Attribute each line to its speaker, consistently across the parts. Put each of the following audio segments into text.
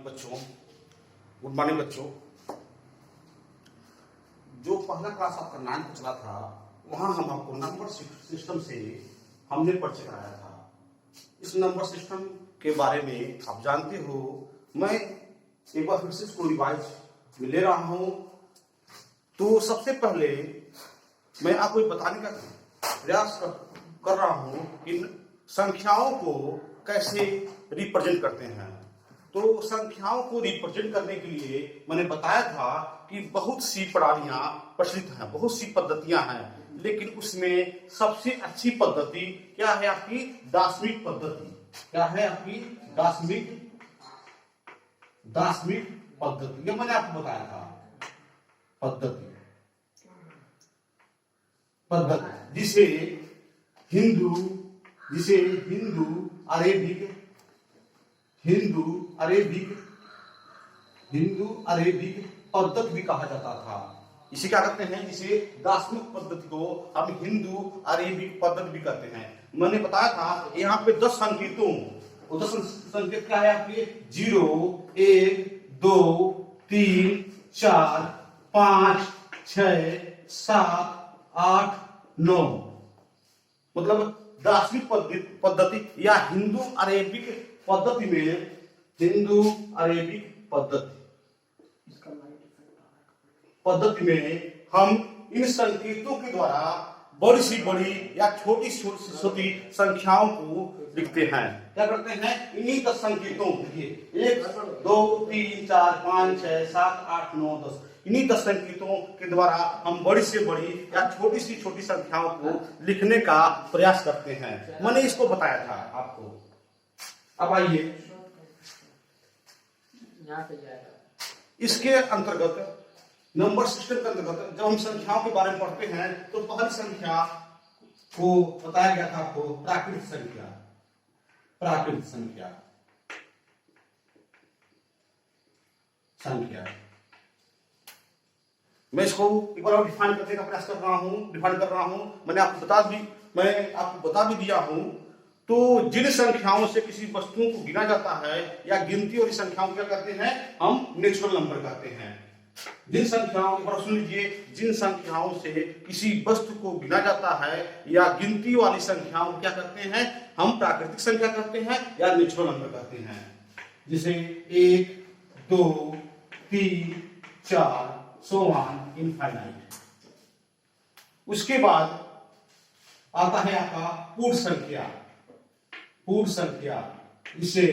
Speaker 1: बच्चों, good morning बच्चों। जो पहला क्लास आपका 9 को चला था वहां हम आपको नंबर सिस्टम से हमने परिचय कराया था। इस नंबर सिस्टम के बारे में आप जानते हो। मैं एक बार फिर से इसको रिवाइज में ले रहा हूं। तो सबसे पहले मैं आपको बताने का प्रयास कर रहा हूं कि संख्याओं को कैसे रिप्रेजेंट करते हैं। तो संख्याओं को रिप्रेजेंट करने के लिए मैंने बताया था कि बहुत सी प्रणालियां प्रचलित हैं, बहुत सी पद्धतियां हैं, लेकिन उसमें सबसे अच्छी पद्धति क्या है? आपकी दार्शनिक पद्धति। क्या है? आपकी दार्शनिक पद्धति। ये मैंने आपको बताया था। पद्धति जिसे हिंदू अरेबिक पद्धति भी कहा जाता था। इसे क्या कहते हैं? इसे दार्शनिक पद्धति को हम हिंदू अरेबिक पद्धति भी कहते हैं। मैंने बताया था यहाँ पे 10 संकेतों, 10 संकेत क्या है आपके? 0, 1, 2, 3, 4, 5, 6, 7, 8, 9। मतलब दार्शनिक पद्धति या हिंदू अरेबिक पद्धति में हम इन संकेतों के द्वारा बड़ी से बड़ी या छोटी से छोटी संख्याओं को लिखते हैं। क्या करते हैं? इन्हीं 10 संकेतों, देखिए 1, 2, 3, 4, 5, 6, 7, 8, 9, 10, इन्हीं 10 संकेतों के द्वारा हम बड़ी से बड़ी या छोटी से छोटी संख्याओं को लिखने का प्रयास करते हैं। मैंने इसको बताया था आपको। अब आइए इसके अंतर्गत, नंबर सिस्टम के अंतर्गत जब हम संख्याओं के बारे में पढ़ते हैं तो पहली संख्या को बताया गया था आपको प्राकृतिक संख्या। मैं इसको एक बार डिफाइन करने का प्रयास कर रहा हूं। मैं आपको बता भी दिया हूं। तो जिन संख्याओं से किसी वस्तु को गिना जाता है या गिनती वाली संख्याओं को क्या कहते हैं? हम नेचुरल नंबर कहते हैं। जिन संख्याओं, एक बार सुन लीजिए, जिन संख्याओं से किसी वस्तु को गिना जाता है या गिनती वाली संख्याओं को क्या कहते हैं? हम प्राकृतिक संख्या कहते हैं या नेचुरल नंबर कहते हैं। जैसे 1, 2, 3, 4 so on infinite। उसके बाद आता है आपका पूर्ण संख्या। इसे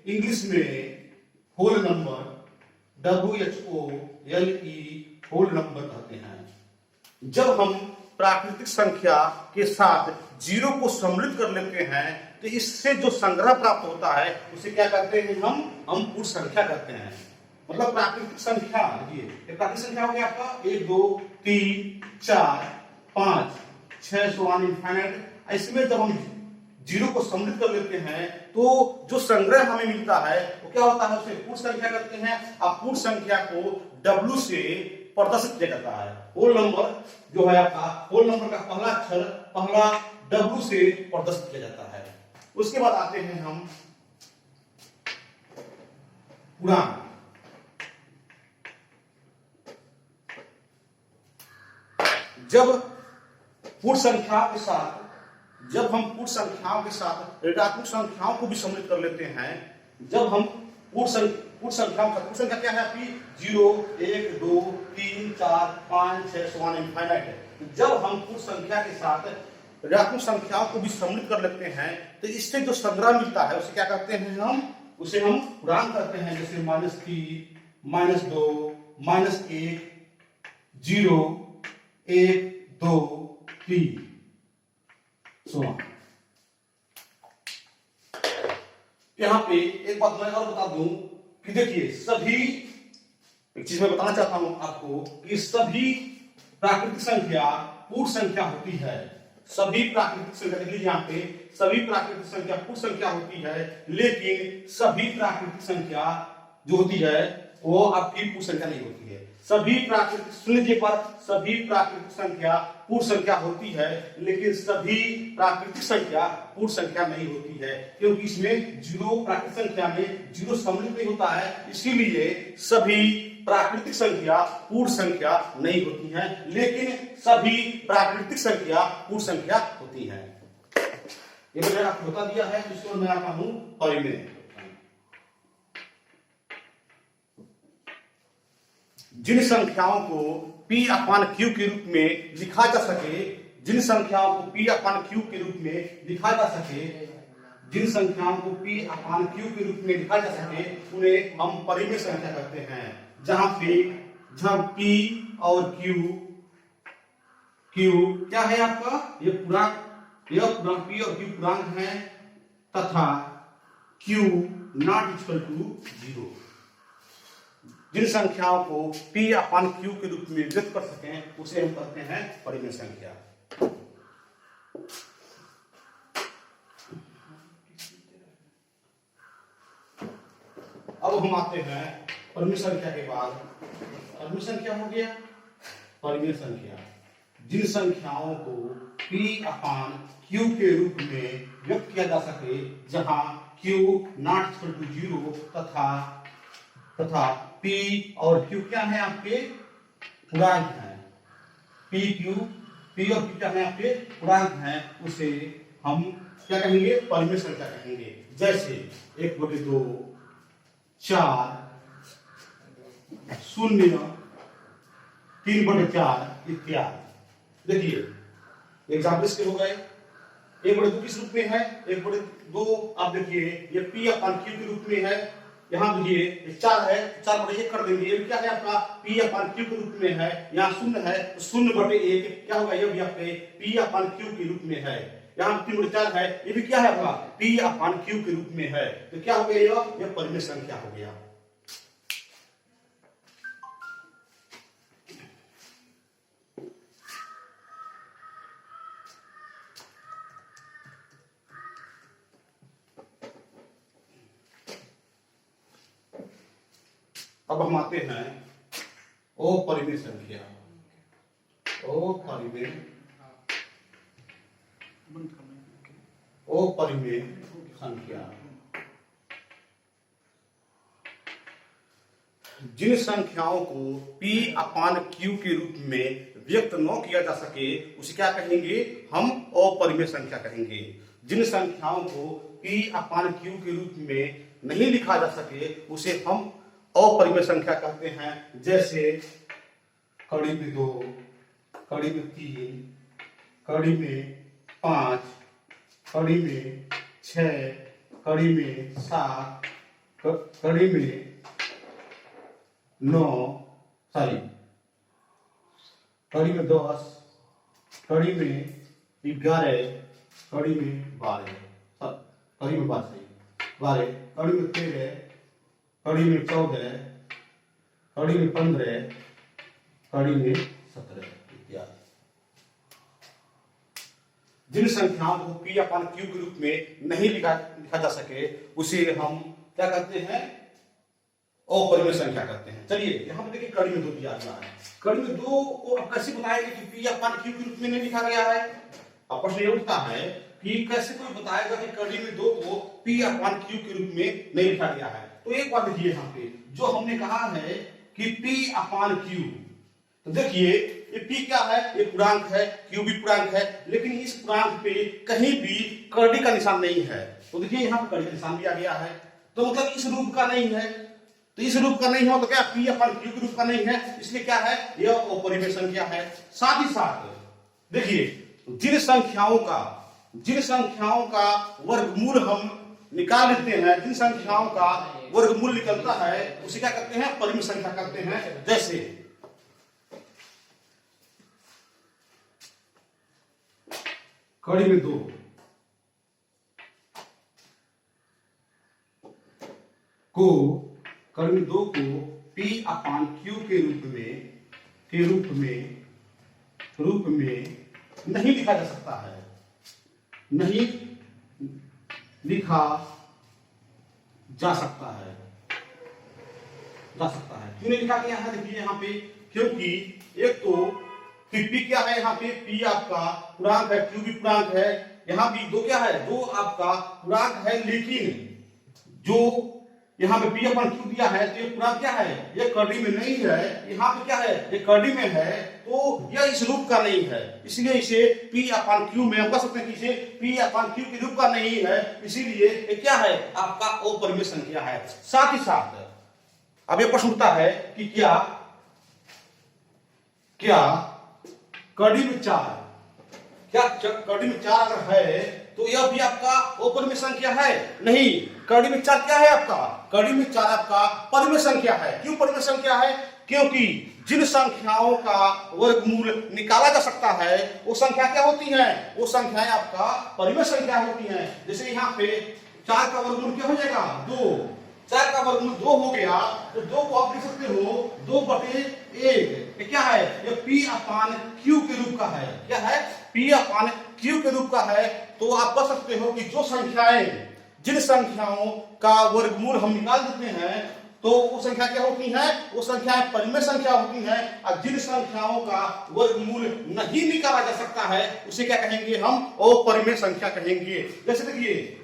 Speaker 1: इंग्लिश में whole number, WHOLE whole number कहते हैं। जब हम प्राकृतिक संख्या के साथ 0 को सम्मिलित कर लेते हैं तो इससे जो संग्रह प्राप्त होता है उसे क्या कहते हैं? हम पूर्ण संख्या कहते हैं। मतलब प्राकृतिक संख्या, देखिए प्राकृतिक संख्या हो गया आपका 1, 2, 3, 4, 5, 6 so on infinite। इसमें जब हम 0 को सम्मिलित कर लेते हैं तो जो संग्रह हमें मिलता है वो क्या होता है? उसे पूर्ण संख्या कहते हैं। अब पूर्ण संख्या को W से प्रदर्शित किया जाता है। होल नंबर जो है आपका, होल नंबर का पहला अक्षर पहला W से प्रदर्शित किया जाता है। उसके बाद आते हैं हम पूर्णांक। जब हम पूर्ण संख्याओं के साथ ऋणात्मक संख्याओं को भी सम्मिलित कर लेते हैं, जब हम पूर्ण संख्या क्या है आपकी? 0, 1, 2, 3, 4, 5, 6 so on infinite। जब हम पूर्ण संख्या के साथ ऋणात्मक संख्याओं को भी सम्मिलित कर लेते हैं तो इससे जो संग्रह मिलता है उसे क्या कहते हैं? उसे हम पूर्णांक कहते हैं। जैसे -3, -2, -1, 0, 1, 2, 3 so on। यहां पे एक बात मैं और बता दूं कि देखिए एक चीज मैं बताना चाहता हूं आपको कि सभी प्राकृतिक संख्या पूर्ण संख्या होती है। सभी प्राकृतिक संख्या, देखिए यहाँ पे सभी प्राकृतिक संख्या पूर्ण संख्या होती है, लेकिन सभी प्राकृतिक संख्या जो होती है वो आपकी पूर्ण संख्या नहीं होती है। सभी प्राकृतिक, सुन लीजिए पर, सभी प्राकृतिक संख्या पूर्ण संख्या होती है, लेकिन सभी प्राकृतिक संख्या पूर्ण संख्या नहीं होती है, क्योंकि इसमें जीरो, प्राकृतिक संख्या में जीरो सम्मिलित नहीं होता है, इसीलिए सभी प्राकृतिक संख्या पूर्ण संख्या नहीं होती हैं, लेकिन सभी प्राकृतिक संख्या पूर्ण संख्या होती हैं। ये मैंने आपको बता दिया है। इसको मैं आता हूं परिमेय। जिन संख्याओं को P अपान Q के रूप में लिखा जा सके, जिन संख्याओं को P अपान Q के रूप में लिखा जा सके, जिन संख्याओं को P अपान Q के रूप में लिखा जा सके, उन्हें हम परिमेय संख्या कहते हैं। जहां P और Q क्या है आपका, ये पूर्णांक, यह पूर्णांक P और Q पूर्णांक है, तथा Q नॉट इक्वल टू 0। जिन संख्याओं को P अपान Q के रूप में व्यक्त कर सकें, उसे हम कहते हैं परिमेय संख्या। अब हम आते हैं परिमेय संख्या के बाद। परिमेय संख्या हो गया परिमेय संख्या, जिन संख्याओं को P अपान Q के रूप में व्यक्त किया जा सके, जहां Q नॉट इक्वल टू 0 तथा P और Q क्या है आपके पूर्णांक हैं। P और Q क्या है आपके पूर्णांक हैं, उसे हम क्या कहेंगे, परिमेय संख्या कहेंगे। जैसे 1/2, 4, 0, 3/4 इत्यादि। देखिए एग्जाम्पल इसके हो गए। 1/2 किस रूप में है, 1/2 आप देखिए ये P अपान Q के रूप में है। यहाँ देखिए 4 है, 4/1 कर देंगे, ये क्या है आपका P अपान Q के रूप में है। यहाँ 0 है तो 0/1 क्या होगा, ये भी आपके P अपान Q के रूप में है। यहाँ 3/4 है, ये भी क्या है आपका P अपान Q के रूप में है। तो क्या हो गया, ये परिमेय संख्या हो गया। अब हम आते हैं अपरिमेय संख्या। अपरिमेय संख्या, जिन संख्याओं को P अपान Q के रूप में व्यक्त न किया जा सके, उसे क्या कहेंगे, हम अपरिमेय संख्या कहेंगे। जिन संख्याओं को P अपान Q के रूप में नहीं लिखा जा सके, उसे हम अपरिमेय संख्या कहते हैं। जैसे कड़ी में 2, कड़ी में 3, कड़ी में 5, कड़ी में 6, कड़ी में 7, कड़ी में 9, कड़ी में 10, कड़ी में 11, कड़ी में 12, कड़ी में 12, कड़ी में 13, कड़ी में 14, कड़ी में 15, कड़ी में 17 इत्यादि। जिन संख्याओं को P अपान Q के रूप में नहीं लिखा जा सके, उसे हम क्या कहते हैं, अपरिमेय संख्या कहते हैं। चलिए यहाँ पे देखिए कड़ी में 2 दिया गया है। कड़ी में 2 को आप कैसे बताएंगे कि P अपान Q के रूप में नहीं लिखा गया है। अब प्रश्न ये उठता है कि कैसे कोई बताएगा कि कड़ी में 2 को P अपान Q के रूप में नहीं लिखा गया है। तो एक बात देखिए, यहाँ पे जो हमने कहा है कि P अपान Q, तो देखिए ये P क्या है, ये पूर्णांक है, Q भी पूर्णांक है, लेकिन इस पूर्णांक पे कहीं भी कड़ी का निशान नहीं है। तो देखिए यहाँ पे कड़ी का निशान दिया गया है, तो मतलब इस रूप का नहीं है। तो इस रूप का नहीं हो तो क्या P अपान Q के रूप का नहीं है, इसलिए क्या है, यह अपरिमेय संख्या है। साथ ही साथ देखिए जिन संख्याओं का वर्गमूल हम निकाल लेते हैं, जिन संख्याओं का वर्गमूल निकलता है, उसे क्या कहते हैं, परिमेय संख्या कहते हैं। जैसे कड़ी में 2, कड़ी में 2 को P अपान Q के रूप में नहीं लिखा जा सकता है, नहीं लिखा जा सकता है। जा सकता है। क्यों नहीं लिखा गया है देखिए यहाँ पे, क्योंकि एक तो पी क्या है यहाँ पे, पी आपका पूर्णांक है, क्यू भी पूर्णांक है, यहाँ भी दो क्या है, दो आपका पूर्णांक है, लेकिन जो यहाँ पे पी अपन क्यू दिया है तो ये पूरा क्या है, ये कड़ी में नहीं है, यहाँ पे क्या है, ये कड़ी में है, तो यह इस रूप का नहीं है, इसलिए इसे पी अपन क्यू में हम कह सकते हैं कि इसे पी अपन क्यू के रूप का नहीं है, इसीलिए ये क्या है, आपका अपरिमेय संख्या है। साथ ही साथ अब ये प्रश्न उठता है कि क्या कड़ी में चार, क्या कड़ी में चार अगर है तो यह भी आपका अपरिमेय संख्या है? नहीं, कड़ी में चार क्या है आपका, कड़ी में चार आपका परिमेय संख्या है। क्यों परिमेय संख्या है? क्योंकि जिन संख्याओं का वर्गमूल निकाला जा सकता है वो संख्या क्या होती है, वो संख्याएं आपका परिमेय संख्या होती हैं। जैसे यहाँ पे चार का वर्गमूल क्या हो जाएगा, दो, चार का वर्गमूल दो हो गया, तो दो को आप लिख सकते हो 2/1, ये क्या है, ये पी अपान क्यू के रूप का है, क्या है, पी अपान क्यू के रूप का है। तो आप कह सकते हो कि जो संख्याएं, जिन संख्याओं का वर्गमूल हम निकाल देते हैं तो वो संख्या क्या होती है, वो संख्याएं परिमेय संख्या होती हैं, और जिन संख्याओं का वर्गमूल नहीं निकाला जा सकता है उसे क्या कहेंगे, हम अपरिमेय संख्या कहेंगे। जैसे देखिए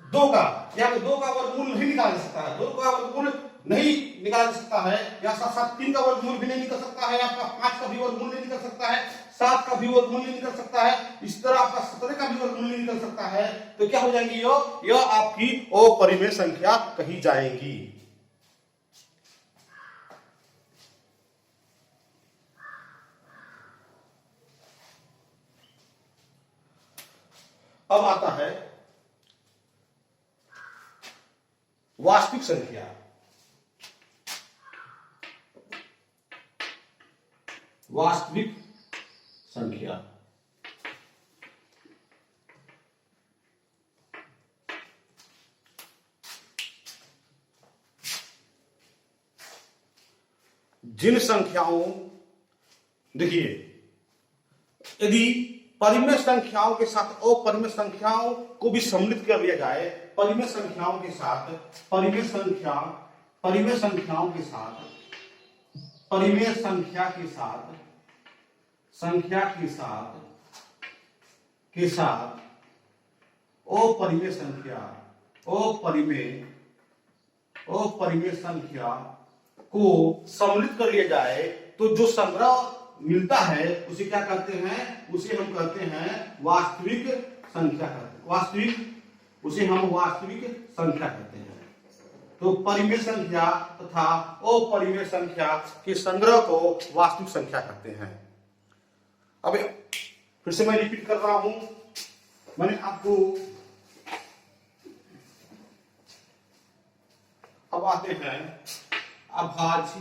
Speaker 1: दो का, यहाँ पे दो का वर्गमूल नहीं निकाला जा सकता है, दो का वर्गमूल नहीं निकाला जा सकता है, या साथ साथ तीन का वर्गमूल भी नहीं निकल सकता है, आपका पांच का भी वर्गमूल नहीं निकल सकता है, सात का भी वर्गमूल नहीं निकल सकता है, इस तरह आपका 17 का भी वर्गमूल नहीं निकल सकता है। तो क्या हो जाएंगी, यह आपकी अपरिमेय संख्या कही जाएगी। अब आता है वास्तविक संख्या। वास्तविक संख्या जिन संख्याओं, देखिए यदि परिमेय संख्याओं के साथ अपरिमेय संख्याओं को भी सम्मिलित कर लिया जाए, परिमेय संख्याओं के साथ परिमेय संख्याओं के साथ परिमेय संख्या के साथ अपरिमेय संख्या को सम्मिलित कर लिया जाए तो जो संग्रह मिलता है उसे क्या कहते हैं, उसे हम कहते हैं वास्तविक संख्या उसे हम वास्तविक संख्या कहते हैं। तो परिमेय संख्या तथा अपरिमेय संख्या के संग्रह को वास्तविक संख्या कहते हैं। अब फिर से मैं रिपीट कर रहा हूं, मैंने आपको, अब आते हैं अभाज्य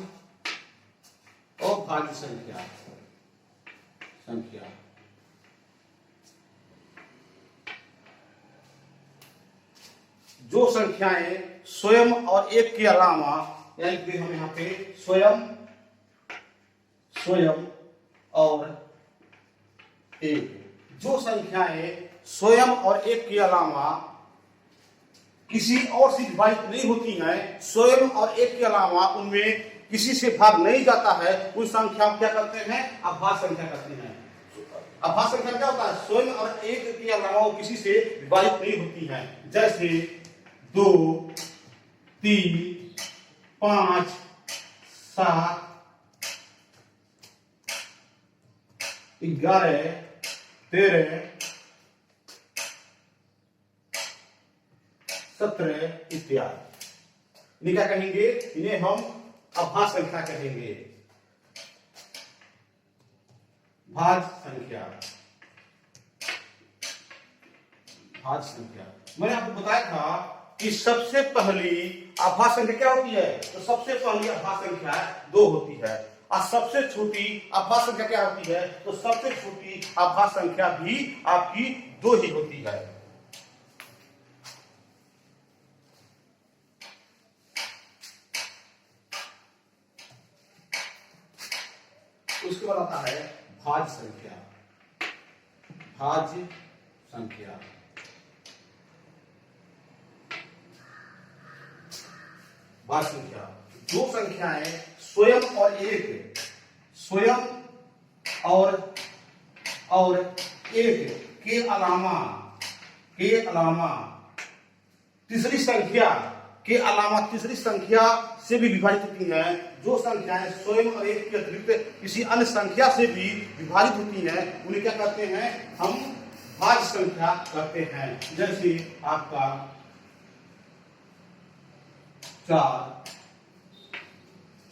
Speaker 1: संख्या। जो संख्याएं स्वयं और एक के अलावा, यानी कि हम यहाँ पे स्वयं और एक, जो संख्याएं स्वयं और एक के अलावा किसी और से विभाजित नहीं होती हैं, स्वयं और एक के अलावा उनमें किसी से भाग नहीं जाता है, उन संख्या क्या करते हैं, अभाज्य संख्या कहते हैं। अभाज्य संख्या क्या होता है, स्वयं और एक के अलावा वो किसी से विभाजित नहीं होती है। जैसे 2, 3, 5, 7, 11, 13, 17 इत्यादि। इन्हें क्या कहेंगे, इन्हें हम अभाज्य संख्या कहेंगे। भाज्य संख्या मैंने आपको बताया था कि सबसे पहली अभाज्य संख्या क्या होती है, तो सबसे पहली अभाज्य संख्या 2 होती है, और सबसे छोटी अभाज्य संख्या क्या होती है, तो सबसे छोटी अभाज्य संख्या भी आपकी 2 ही होती है। उसके बाद आता है भाज्य संख्या। भाज्य संख्या दो संख्याएं स्वयं और एक, स्वयं और एक के अलावा तीसरी संख्या के अलावा तीसरी संख्या से भी विभाजित होती हैं। जो संख्याएं स्वयं और एक के अतिरिक्त किसी अन्य संख्या से भी विभाजित होती हैं उन्हें क्या कहते हैं, हम भाज्य संख्या कहते हैं। जैसे आपका 4,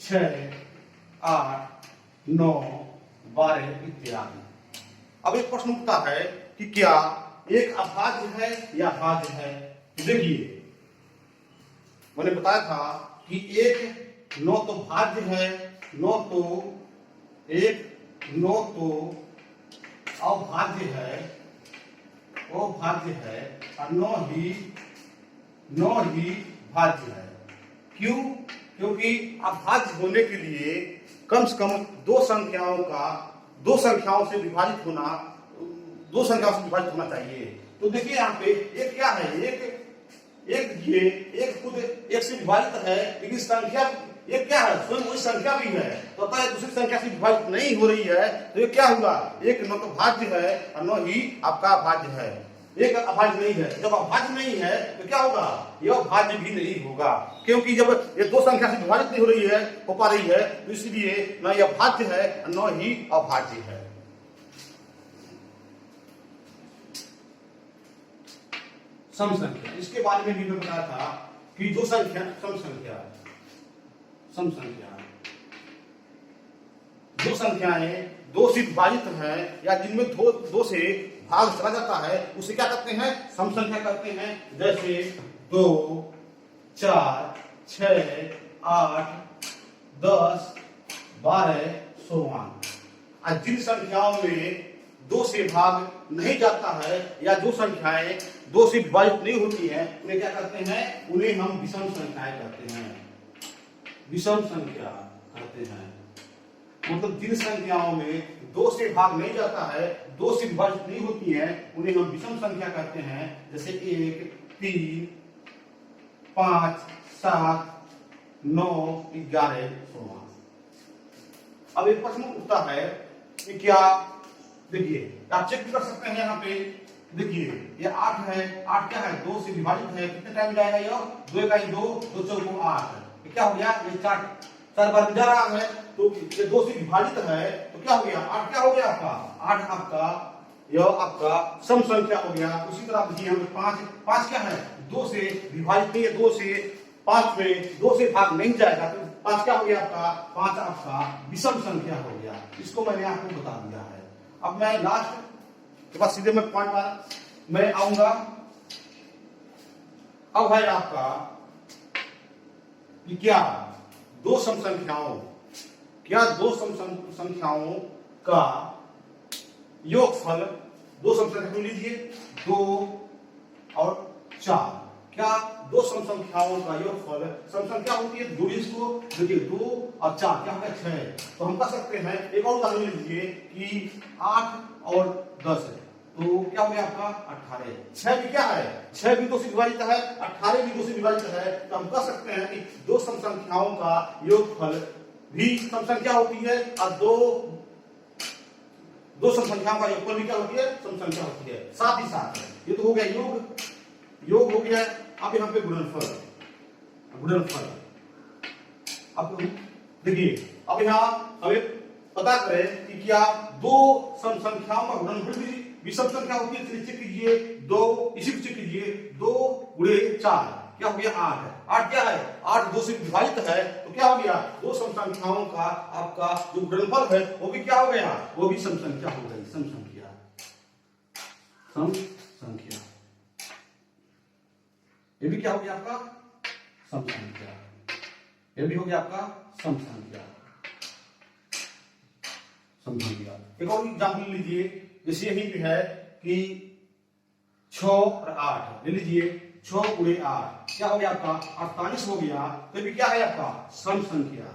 Speaker 1: 6, 8, 9, 12 इत्यादि। अब एक प्रश्न उठता है कि क्या एक अभाज्य है या भाज्य है। देखिए मैंने बताया था कि एक न तो भाज्य है, न तो अभाज्य है, और न ही भाज्य है। क्यों? क्योंकि अभाज्य होने के लिए कम से कम दो संख्याओं से विभाजित होना चाहिए। तो देखिए यहाँ पे एक क्या है, एक खुद एक से विभाजित है, लेकिन संख्या एक क्या है, स्वयं वही संख्या भी है, तो अतः दूसरी संख्या से विभाजित नहीं हो रही है। तो ये क्या हुआ, एक न तो भाज्य है और न ही आपका भाज्य है। एक अभाज्य नहीं है, जब अभाज्य नहीं है तो क्या होगा, यह भाज्य भी नहीं होगा, क्योंकि जब ये दो संख्या से विभाजित नहीं हो पा रही है तो इसलिए न यह भाज्य है न ही अभाज्य है। सम संख्या, इसके बारे में भी मैं बताया था कि जो संख्या जो संख्याएं दो से विभाजित हैं या जिनमें दो से भाग चला जाता है उसे क्या कहते हैं, सम संख्या कहते हैं। जैसे 2, 4, 6, 8, 10, 12 सोवान। जिन संख्याओं में दो से भाग नहीं जाता है या जो संख्याएं दो से विभाजित नहीं होती हैं उन्हें क्या कहते हैं, उन्हें हम विषम संख्याएं कहते हैं। विषम संख्या कहते हैं मतलब जिन संख्याओं में दो से भाग नहीं जाता है, दो से विभाजित नहीं होती हैं उन्हें हम विषम संख्या कहते हैं। जैसे 1, 3, 5, 7, 9, 11 सोवान। अब एक प्रश्न उठता है कि क्या, देखिए आप चेक भी कर सकते हैं यहाँ पे, देखिए ये 8 है, 8 क्या है, 2 से विभाजित है, कितने टाइम जाएगा यह, 2 का 2, 2 चौको 8, ये क्या हो गया, ये 4 बार जा रहा है, तो ये 2 से विभाजित है तो क्या हो गया, 8 क्या हो गया आपका, 8 आपका यह आपका सम संख्या हो गया। उसी तरह देखिए हम 5 क्या है, 2 से विभाजित नहीं है, 2 से 5 में 2 से भाग नहीं जाएगा तो 5 क्या हो गया आपका, 5 आपका विषम संख्या हो गया। इसको मैंने आपको बता दिया है। अब मैं लास्ट के बाद सीधे मैं पॉइंट पर मैं आऊंगा। अब है आपका कि क्या दो सम संख्याओं का योगफल, दो सम संख्या को लीजिए 2 और 4, क्या दो सम संख्याओं का योगफल सम संख्या होती है, जोड़िए इसको, देखिए 2 और 4 क्या होगा 6। तो हम कह सकते हैं, एक और उदाहरण लीजिए कि 8 और 10 है तो क्या हो गया आपका 18। 6 भी क्या है, 6 भी 2 से विभाजित है, 18 भी 2 से विभाजित है। तो हम कह सकते हैं कि दो सम संख्याओं का योगफल भी सम संख्या होती है और दो सम संख्याओं का योगफल भी क्या होती है, सम संख्या होती है। साथ ही साथ ये तो हो गया योग हो गया। अब यहाँ पे गुणनफल। अब देखिए, अब यहाँ हमें पता करें कि क्या दो सम संख्याओं का गुणनफल भी विषम संख्या होती है। चेक कीजिए 2, इसी को चेक कीजिए 2 गुणे 4 क्या हो गया 8। 8 क्या है, 8 2 से विभाजित है तो क्या हो गया, दो सम संख्याओं का आपका जो गुणनफल है वो भी क्या हो गया, वो भी सम संख्या हो गई। सम संख्या ये भी क्या हो गया आपका सम संख्या, ये भी हो गया आपका सम संख्या। एक और एग्जाम्पल लीजिए, जैसे यही पे है कि 6 और 8 ले लीजिए। 6 गुणे 8 क्या हो गया आपका 48 हो गया। तो भी क्या है आपका सम संख्या।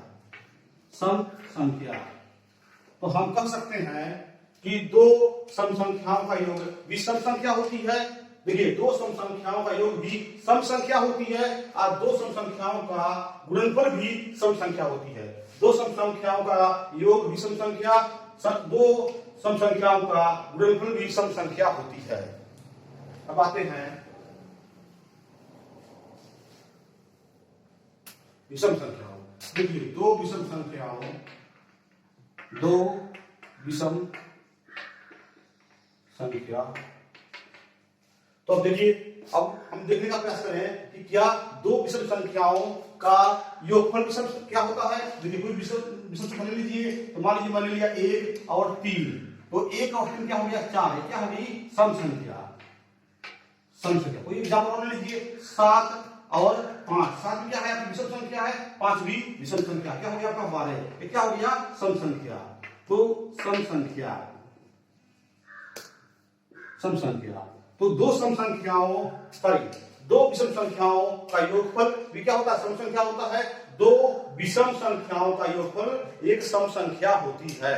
Speaker 1: तो हम कह सकते हैं कि दो सम संख्याओं का योग विषम संख्या होती है। देखिए दो सम संख्याओं का योग भी सम संख्या होती है और दो सम संख्याओं का गुणनफल भी सम संख्या होती है। दो सम संख्याओं का योग भी सम संख्या, दो सम संख्याओं का गुणनफल भी सम संख्या होती है। अब आते हैं विषम संख्याओं। देखिए दो विषम संख्याओं, दो विषम संख्या। तो अब देखिए, अब हम देखने का प्रयास करें कि क्या दो विषम संख्याओं का योगफल विषम क्या होता है। देखिए कोई विषम संख्या ले लीजिए, तो मान लिया 1 और 3, तो 1 और 3 क्या हो गया 4, क्या हो गई सम संख्या। सम संख्या कोई एग्जाम्पल और ले लीजिए 7 और 5, 7 भी क्या है आपकी विषम संख्या है, 5 भी विषम संख्या, क्या हो गया आपका 12, ये क्या हो गया सम संख्या। तो सम संख्या, सम संख्या, तो दो सम संख्याओं दो विषम संख्याओं का योगफल भी क्या होता है सम संख्या होता है। दो विषम संख्याओं का योगफल एक सम संख्या होती है।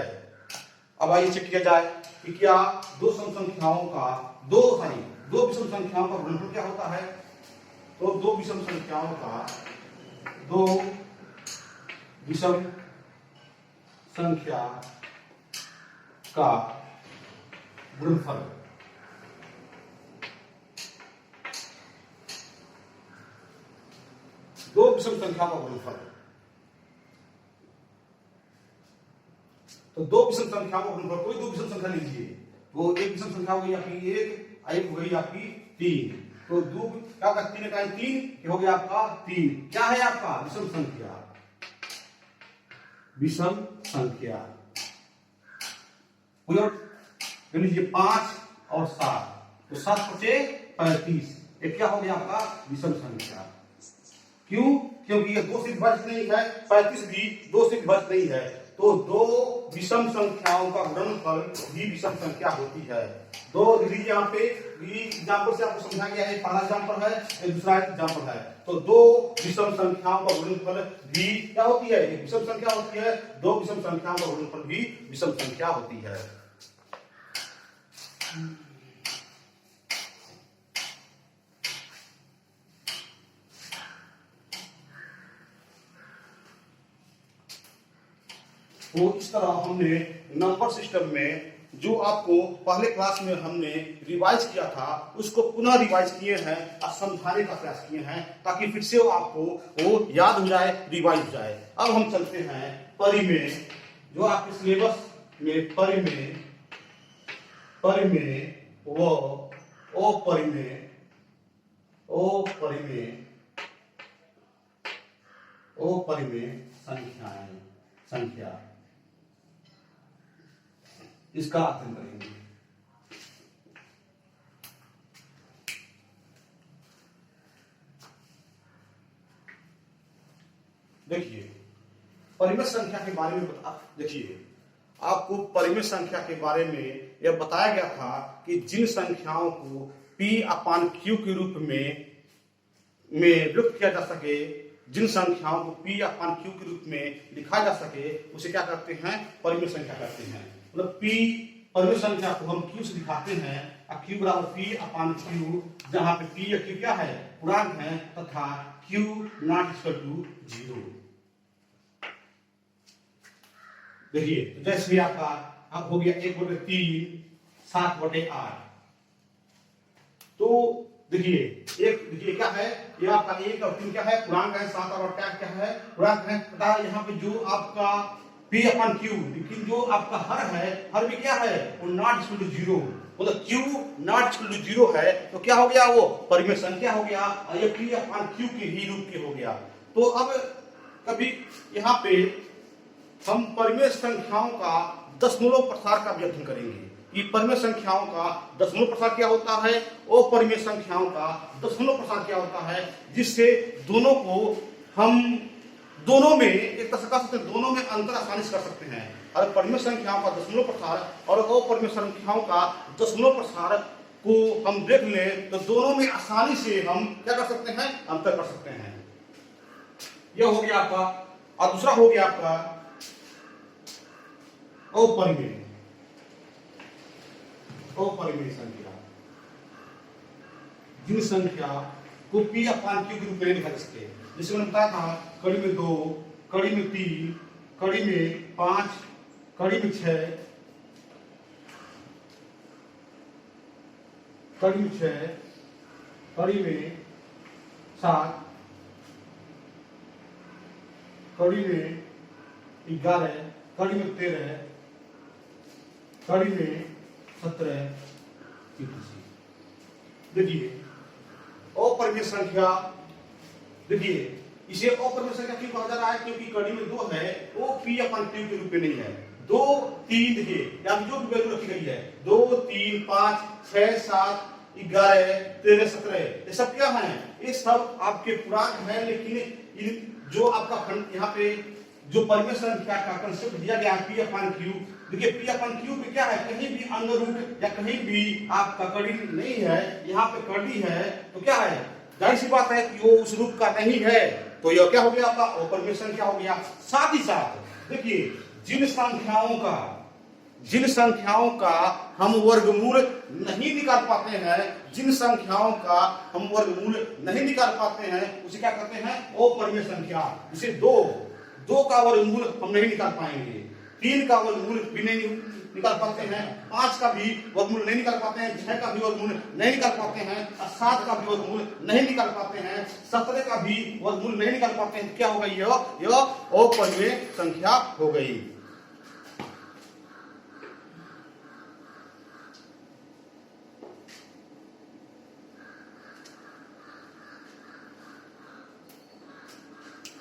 Speaker 1: अब आइए चेक किया जाए कि क्या दो सम संख्याओं का दो विषम संख्याओं का गुणनफल क्या होता है। तो दो विषम संख्याओं का दो विषम संख्या का गुणनफल, दो विषम संख्या का गुणनफल, तो दो विषम संख्या का गुणनफल, कोई दो विषम संख्या लीजिए, तो एक विषम संख्या हो गई आपकी 1, एक हो गई आपकी 3, तो दो क्या का 3 का 3 हो गया आपका 3, क्या है आपका विषम संख्या, विषम संख्या। कोई और लीजिए 5 और 7, तो 7 × 35, ये क्या हो गया आपका विषम संख्या। क्यों? क्योंकि ये 2 से विभाजित नहीं है, 35 भी 2 से विभाजित नहीं है, तो दो विषम संख्याओं का गुणनफल भी विषम संख्या होती है। दो लीजिए यहाँ पे एग्जाम्पल से आपको समझा गया है, पहला एग्जाम्पल है, एक दूसरा एग्जाम्पल है। तो दो विषम संख्याओं का गुणनफल भी क्या होती है, एक विषम संख्या होती है, दो विषम संख्याओं का गुणनफल भी विषम संख्या होती है। तो इस तरह हमने नंबर सिस्टम में जो आपको पहले क्लास में हमने रिवाइज किया था उसको पुनः रिवाइज किए हैं और समझाने का प्रयास किए हैं, ताकि फिर से वो आपको वो याद हो जाए, रिवाइज हो जाए। अब हम चलते हैं परिमेय, जो आपके सिलेबस में परिमेय व अपरिमेय संख्या, इसका अध्ययन करेंगे। देखिए परिमेय संख्या के बारे में देखिए आपको परिमेय संख्या के बारे में यह बताया गया था कि जिन संख्याओं को P/Q के रूप में व्यक्त किया जा सके, जिन संख्याओं को P/Q के रूप में लिखा जा सके, उसे क्या करते हैं परिमेय संख्या कहते हैं। मतलब P परिमेय संख्या को हम Q से दिखाते हैं, Q बराबर P/Q, जहां पे P या Q क्या है पूर्णांक है तथा Q नॉट इक्वल टू 0। देखिए तो जैसे आपका अब हो गया 1/3 7/8, तो देखिए क्या है, ये आपका 1 और 3 क्या है पूर्णांक है, 7 और 8 क्या है पूर्णांक है, तथा यहाँ पे जो आपका P/Q, लेकिन जो आपका हर है, हर भी क्या है वो नॉट इक्वल टू 0, मतलब Q नॉट इक्वल टू 0 है, तो क्या हो गया वो परिमेय संख्या हो गया और ये P/Q के ही रूप के हो गया। तो अब कभी यहाँ पे हम परिमेय संख्याओं का दशमलव प्रसार का भी अध्ययन करेंगे कि परिमेय संख्याओं का दशमलव प्रसार क्या होता है, अपरिमेय संख्याओं का दशमलव प्रसार क्या होता है, जिससे दोनों को हम दोनों में एक तरह से कह सकते हैं दोनों में अंतर आसानी से कर सकते हैं। और परिमेय संख्याओं का दशमलव प्रसार और अपरिमेय संख्याओं का दशमलव प्रसार को हम देख लें तो दोनों में आसानी से हम क्या कर सकते हैं अंतर कर सकते हैं। यह हो गया आपका, और दूसरा हो गया आपका अपरिमेय संख्या। जिन संख्या को P अपान Q के रूप में लिखा जा सके। जैसे मैंने बताया था कड़ी में 2, कड़ी में 3, कड़ी में 5, कड़ी में 6, कड़ी में 6, कड़ी में 7, कड़ी में 11, कड़ी में 13, कड़ी में 17। देखिए अपरिमेय संख्या, देखिए इसे अपरिमेय संख्या क्यों कहा जा रहा है? क्योंकि कड़ी में 2 है वो P अपान Q के रूप में नहीं है। 2, 3 देखिए यहाँ जो भी वैल्यू रखी गई है 2, 3, 5, 6, 7, 11, 13, 17 ये सब क्या है? ये सब आपके पूर्णांक है, लेकिन जो आपका खंड यहाँ पे जो परिमेय संख्या का कंसेप्ट दिया गया है P अपान Q, देखिए P अपान Q पे क्या है? कहीं भी अंडर रूट या कहीं भी आपका कड़ी नहीं है, यहाँ पे कड़ी है तो क्या है? जाहिर सी बात है कि वो उस रूप का नहीं है, तो यह क्या हो गया आपका अपरिमेय संख्या हो गया। साथ ही साथ देखिए जिन संख्याओं का हम वर्गमूल नहीं निकाल पाते हैं, जिन संख्याओं का हम वर्गमूल नहीं निकाल पाते हैं उसे क्या कहते हैं? अपरिमेय संख्या। जैसे 2 का वर्गमूल हम नहीं निकाल पाएंगे, 3 का वर्गमूल भी नहीं निकाल पाते हैं, 5 का भी वर्गमूल नहीं निकाल पाते हैं, 6 का भी वर्गमूल नहीं निकाल पाते हैं, 7 का भी वर्गमूल नहीं निकाल पाते हैं, 17 का भी वर्गमूल नहीं निकाल पाते हैं। क्या हो गई? यह अपरिमेय संख्या हो गई।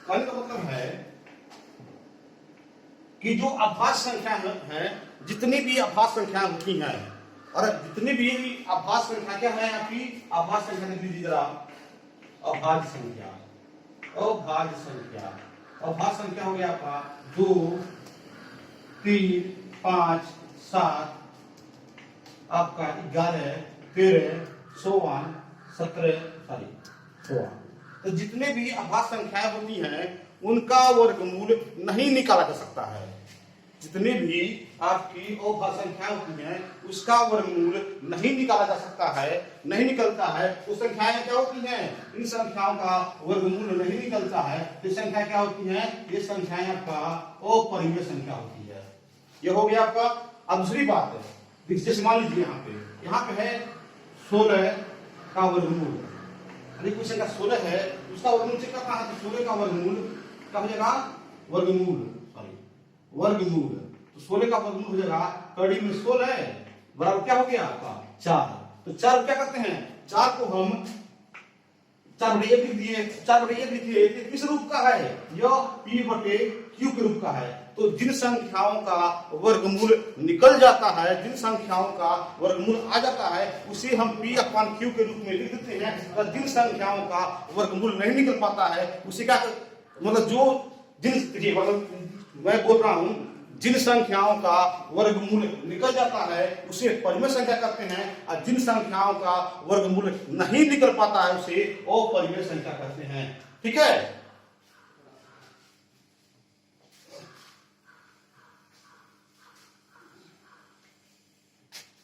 Speaker 1: कहने का मतलब है कि जो अभाज्य संख्या है, जितनी भी अभाज्य संख्या होती हैं, और जितनी भी अभाज्य संख्या क्या है आपकी? अभाज्य संख्या लिख लीजिए जरा। अभाज्य संख्या हो गया आपका 2, 3, 5, 7, आपका 11, 13, 16। तो जितने भी अभाज्य संख्याएं होती हैं उनका वर्गमूल नहीं निकाला जा सकता है। जितने भी आपकी अभाज्य संख्याएं होती हैं उसका वर्गमूल नहीं निकाला जा सकता है, नहीं निकलता है। उस संख्याएं क्या होती हैं? इन संख्याओं का वर्गमूल नहीं निकलता है। ये संख्या क्या होती है? ये संख्याएं आपका अपरिमेय संख्या होती है। ये हो गया आपका। अब दूसरी बात है, जैसे मान लीजिए यहाँ पे है 16 का वर्गमूल। यदि कोई संख्या 16 है उसका वर्गमूल चेक करना है, तो 16 का वर्गमूल क्या हो जाएगा? वर्गमूल तो 16 का वर्गमूल हो जाएगा कड़ी में 16 बराबर क्या हो गया आपका? 4। तो 4 क्या करते हैं? 4 को हम 4/1 लिख दिए। 4/1 लिखिए तो किस रूप का है? यह P/Q के रूप का है। तो जिन संख्याओं का वर्गमूल निकल जाता है, जिन संख्याओं का वर्गमूल आ जाता है उसे हम P अपान Q के रूप में लिख देते हैं। और जिन संख्याओं का वर्गमूल नहीं निकल पाता है उसे क्या मतलब मैं बोल रहा हूं जिन संख्याओं का वर्गमूल निकल जाता है उसे परिमेय संख्या कहते हैं, और जिन संख्याओं का वर्गमूल नहीं निकल पाता है उसे अपरिमेय संख्या कहते हैं। ठीक है?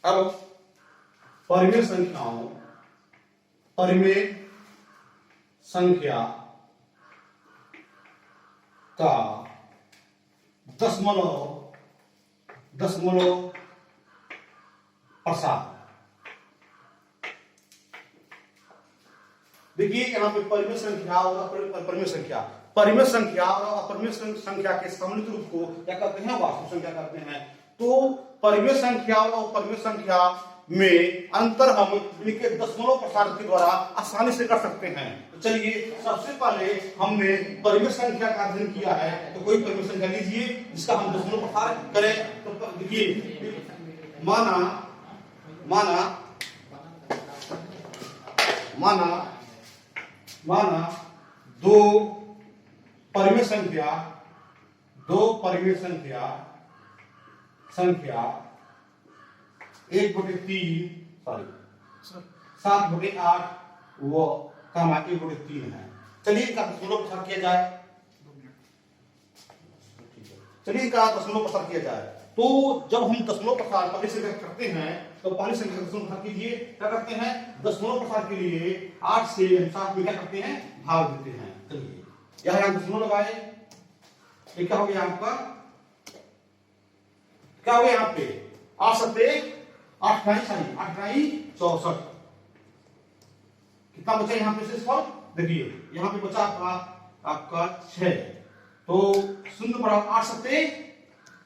Speaker 1: अब परिमेय संख्या का दशमलव प्रसार। देखिए यहाँ पे परिमेय संख्या और अपरिमेय संख्या, परिमेय संख्या और अपरिमेय संख्या के सम्मिलित रूप को क्या कहते हैं? वास्तविक संख्या कहते हैं। तो परिमेय संख्या और अपरिमेय संख्या में अंतर हम इनके दशमलव प्रसार के द्वारा आसानी से कर सकते हैं। तो चलिए सबसे पहले हमने परिमेय संख्या का अध्ययन किया है, तो कोई परिमेय संख्या लीजिए जिसका हम दशमलव प्रसार करें। तो देखिए माना दो परिमेय संख्या 1/3 7/8 वो कामा 1/3 है। चलिए इनका दशमलव प्रसार किया जाए। तो जब हम दशमलव प्रसार पहली संख्या करते हैं तो पहली संख्या का दशमलव प्रसार कीजिए, क्या करते हैं दशमलव प्रसार के लिए 8 से हम 7 में क्या करते हैं भाग देते हैं। चलिए यहां दशमलव लगाए, ये क्या हो गया आपका, क्या हो गया यहाँ पे 8 सत्ते 8 ढाई 64, कितना बचा यहाँ पे शेषफल, देखिए यहाँ पे बचा आपका 6, तो शून्य बराबर 8 सत्ते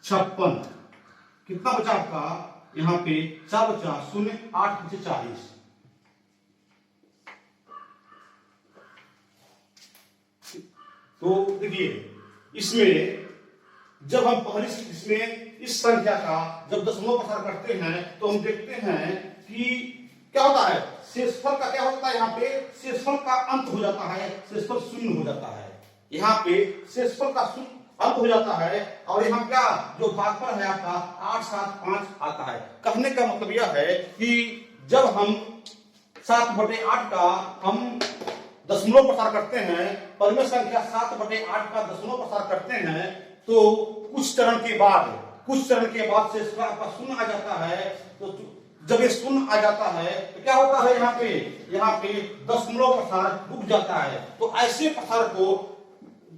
Speaker 1: 56, कितना बचा आपका यहाँ पे 4 बचा, शून्य 8 बचे 40। तो देखिए इसमें जब हम पहली इसमें इस संख्या का जब दशमलव प्रसार करते हैं तो हम देखते हैं कि क्या होता है, शेषफल का क्या होता है, यहाँ पे शेषफल का अंत हो जाता है, शेषफल शून्य हो जाता है, यहाँ पे शेषफल का अंत हो जाता है। और यहाँ क्या जो भागफल है आपका 875 आता है। कहने का मतलब यह है कि जब हम 7/8 का हम दशमलव प्रसार करते हैं, परिमेय संख्या 7/8 का दशमलव प्रसार करते हैं, तो कुछ चरण के बाद शेषफल आपका शून्य आ जाता है। तो जब ये शून्य आ जाता है तो क्या होता है, यहाँ पे दशमलव प्रसार रुक जाता है। तो ऐसे प्रसार को,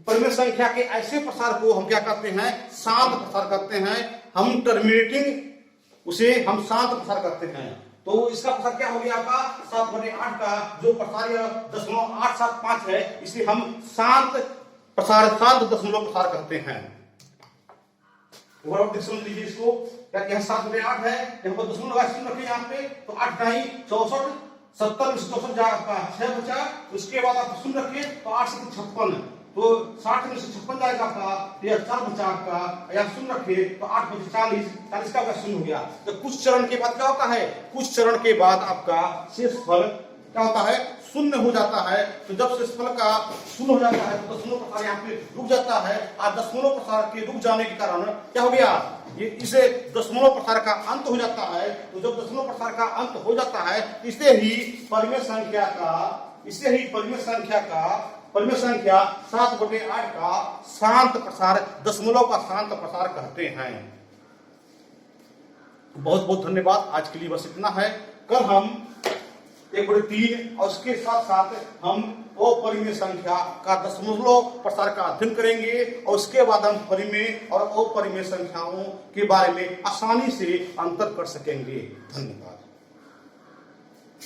Speaker 1: परिमेय संख्या के ऐसे प्रसार को हम क्या कहते हैं, शांत प्रसार करते हैं। हम टर्मिनेटिंग उसे हम शांत प्रसार करते हैं। तो इसका प्रसार क्या हो गया आपका 7/8 का जो प्रसार 0.875 है, इसे हम शांत दशमलव प्रसार करते हैं। समझ लीजिए इसको, क्या यहाँ 7/8 है, यहाँ पर दशमलव रखिए यहाँ पे, तो 8 ढाई 64, 70 में से 64 जाएगा आपका 6 बचा, उसके बाद आप शून्य रखिए तो 8 से 56, तो 60 में से 56 जाएगा आपका, 4 बचा आपका, या शून्य रखिए तो 8 बचे 40 का शून्य हो गया। तो कुछ चरण के बाद क्या होता है, कुछ चरण के बाद आपका शेषफल क्या होता है, शून्य हो जाता है। तो जब शेषफल का शून्य हो जाता है तो दशमलव प्रसार यहाँ पे रुक जाता है। और दशमलव प्रसार के रुक जाने के कारण क्या हो गया, ये इसे दशमलव प्रसार का अंत हो जाता है। तो जब दशमलव प्रसार का अंत हो जाता है, इसे ही परिमेय संख्या 7/8 का शांत प्रसार, दशमलव का शांत प्रसार कहते हैं। बहुत बहुत धन्यवाद, आज के लिए बस इतना है। कल हम 1/3 और उसके साथ साथ हम अपरिमेय संख्या का दशमलव प्रसार का अध्ययन करेंगे, और उसके बाद हम परिमेय और अपरिमेय संख्याओं के बारे में आसानी से अंतर कर सकेंगे। धन्यवाद।